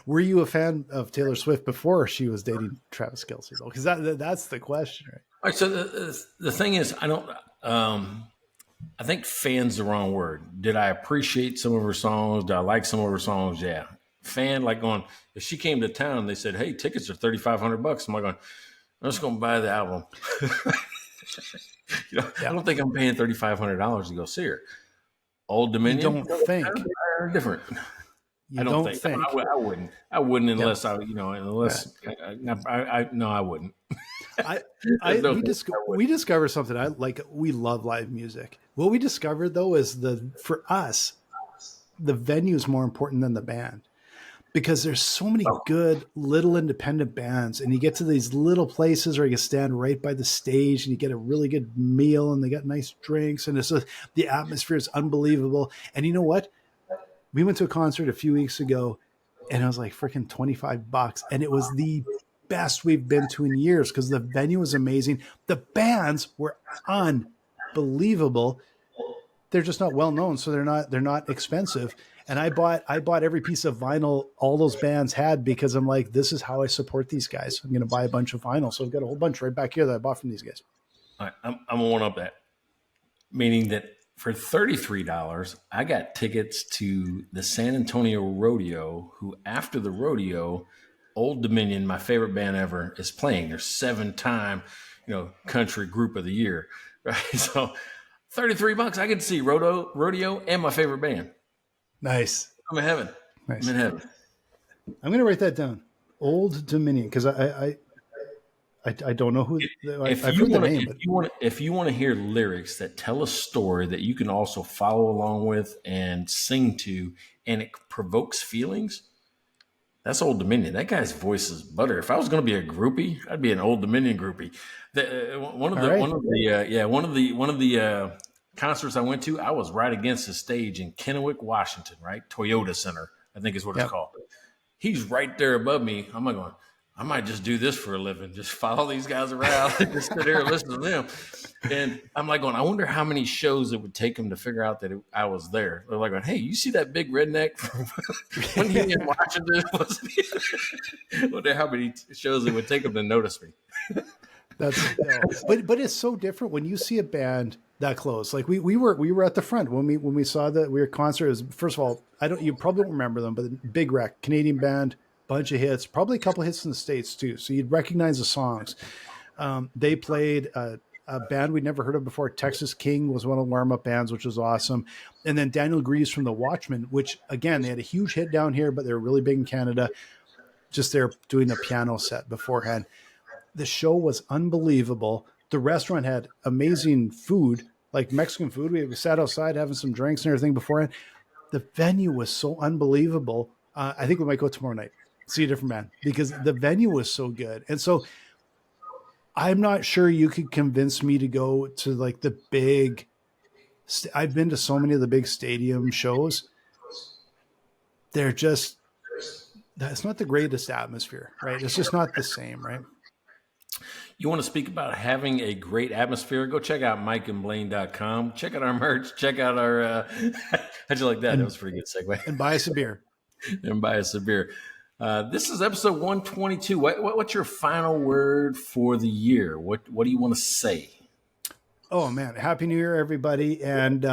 were you a fan of Taylor Swift before she was dating Travis Kelce, though? Because that's the question, right? All right. So the thing is, I think fan's the wrong word. Did I appreciate some of her songs? Did I like some of her songs? Yeah. Fan, like going, if she came to town, they said, hey, tickets are $3,500. I'm like going, I'm just going to buy the album. I don't think I'm paying $3,500 to go see her. Old Dominion. You don't think. They're different. I don't think. I wouldn't unless I wouldn't. We discovered something. We love live music. What we discovered though is for us, the venue is more important than the band, because there's so many good little independent bands, and you get to these little places where you can stand right by the stage and you get a really good meal and they got nice drinks, and the atmosphere is unbelievable. And you know what? We went to a concert a few weeks ago and it was like freaking $25, and it was the best we've been to in years because the venue was amazing. The bands were unbelievable. They're just not well known, so they're not expensive. And I bought every piece of vinyl all those bands had, because I'm like, this is how I support these guys. I'm going to buy a bunch of vinyl. So I've got a whole bunch right back here that I bought from these guys. All right, I'm going to one up that, meaning that for $33, I got tickets to the San Antonio Rodeo, who after the rodeo, Old Dominion, my favorite band ever, is playing their 7-time, country group of the year, right? So $33, I get to see rodeo and my favorite band. Nice. I'm in heaven. Nice. I'm in heaven. I'm going to write that down. Old Dominion, because I don't know who. I've heard the name. If you want to hear lyrics that tell a story that you can also follow along with and sing to, and it provokes feelings, that's Old Dominion. That guy's voice is butter. If I was going to be a groupie, I'd be an Old Dominion groupie. One of the concerts I went to, I was right against the stage in Kennewick, Washington, right? Toyota Center, I think is what it's called. He's right there above me. I'm like going, I might just do this for a living. Just follow these guys around and just sit here and listen to them. And I'm like going, I wonder how many shows it would take them to figure out that I was there. They're like going, hey, you see that big redneck when he in Washington? I wonder how many shows it would take them to notice me. But it's so different when you see a band that close. Like we were at the front when we saw that we were concert. It was, first of all, you probably don't remember them, but Big Wreck, Canadian band, bunch of hits, probably a couple hits in the States too. So you'd recognize the songs. They played a band we'd never heard of before. Texas King was one of the warm-up bands, which was awesome. And then Daniel Greaves from the Watchmen, which again, they had a huge hit down here, but they were really big in Canada. Just there doing a piano set beforehand. The show was unbelievable. The restaurant had amazing food, like Mexican food. We sat outside having some drinks and everything beforehand. The venue was so unbelievable. I think we might go tomorrow night, see a different band, because the venue was so good. And so I'm not sure you could convince me to go to like the big, I've been to so many of the big stadium shows. They're just, that's not the greatest atmosphere, right? It's just not the same, right? You want to speak about having a great atmosphere? Go check out mikeandblaine.com. Check out our merch. Check out our, how'd you like that? That was a pretty good segue. And buy us a beer. And buy us a beer. This is episode 122. What's your final word for the year? What do you want to say? Oh man, Happy New Year, everybody. And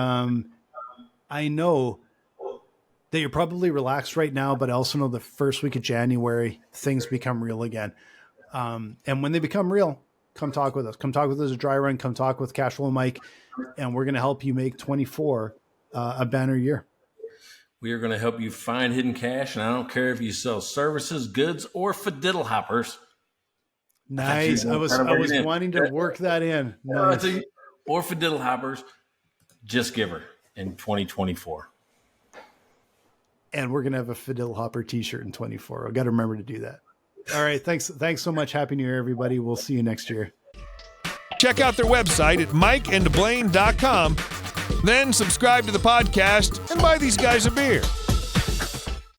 I know that you're probably relaxed right now, but I also know the first week of January, things become real again. And when they become real, come talk with us. Come talk with us at Dry Run. Come talk with Cashflow Mike. And we're going to help you make 24 a banner year. We are going to help you find hidden cash. And I don't care if you sell services, goods, or fiddle hoppers. Nice. I was wanting to work that in. Nice. Or fiddle hoppers, just give her in 2024. And we're going to have a Fiddle Hopper t-shirt in 24. I've got to remember to do that. All right. Thanks so much. Happy New Year, everybody. We'll see you next year. Check out their website at mikeandblaine.com. Then subscribe to the podcast and buy these guys a beer.